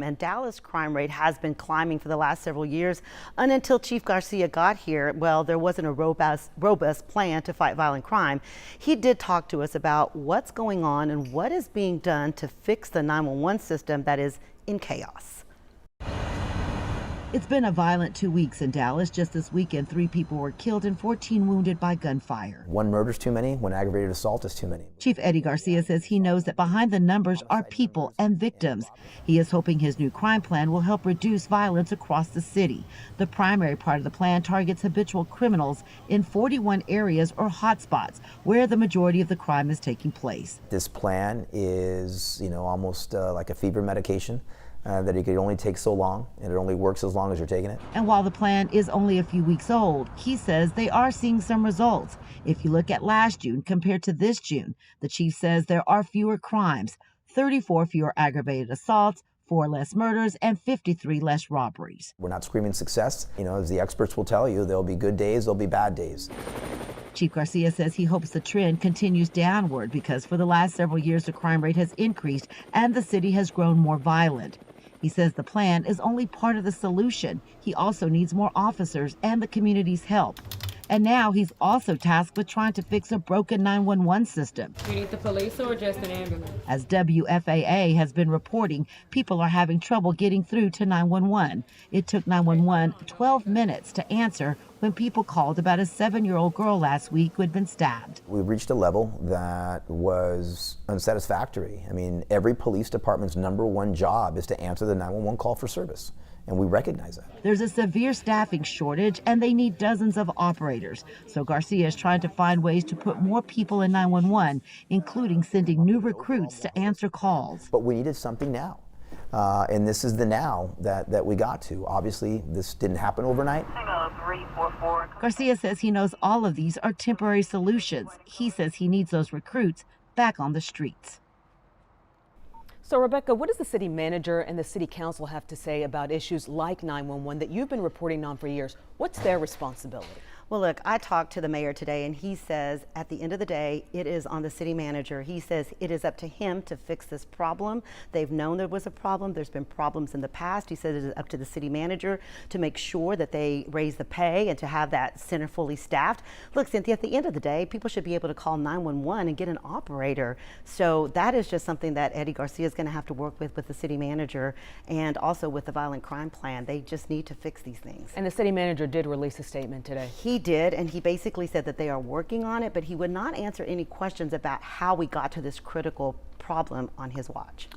And Dallas crime rate has been climbing for the last several years, and until Chief Garcia got here, well, there wasn't a robust plan to fight violent crime. He did talk to us about what's going on and what is being done to fix the 911 system that is in chaos. It's been a violent 2 weeks in Dallas. Just this weekend, 3 people were killed and 14 wounded by gunfire. One murder's too many, one aggravated assault is too many. Chief Eddie Garcia says he knows that behind the numbers are people and victims. He is hoping his new crime plan will help reduce violence across the city. The primary part of the plan targets habitual criminals in 41 areas or hotspots where the majority of the crime is taking place. This plan is, almost like a fever medication. That it could only take so long, and it only works as long as you're taking it. And while the plan is only a few weeks old, he says they are seeing some results. If you look at last June compared to this June, the chief says there are fewer crimes, 34 fewer aggravated assaults, 4 less murders, and 53 less robberies. We're not screaming success. As the experts will tell you, there'll be good days, there'll be bad days. Chief Garcia says he hopes the trend continues downward because for the last several years the crime rate has increased and the city has grown more violent. He says the plan is only part of the solution. He also needs more officers and the community's help. And now he's also tasked with trying to fix a broken 911 system. You need the police or just an ambulance? As WFAA has been reporting, people are having trouble getting through to 911. It took 911 12 minutes to answer when people called about a 7-year-old girl last week who had been stabbed. We reached a level that was unsatisfactory. Every police department's #1 job is to answer the 911 call for service. And we recognize that. There's a severe staffing shortage and they need dozens of operators. So Garcia is trying to find ways to put more people in 911, including sending new recruits to answer calls. But we needed something now. And this is the now that we got to. Obviously, this didn't happen overnight. Garcia says he knows all of these are temporary solutions. He says he needs those recruits back on the streets. So, Rebecca, what does the city manager and the city council have to say about issues like 911 that you've been reporting on for years? What's their responsibility? Well, look, I talked to the mayor today and he says at the end of the day, it is on the city manager. He says it is up to him to fix this problem. They've known there was a problem. There's been problems in the past. He said it is up to the city manager to make sure that they raise the pay and to have that center fully staffed. Look, Cynthia, at the end of the day, people should be able to call 911 and get an operator. So that is just something that Eddie Garcia is going to have to work with the city manager and also with the violent crime plan. They just need to fix these things. And the city manager did release a statement today. He did, and he basically said that they are working on it, but he would not answer any questions about how we got to this critical problem on his watch.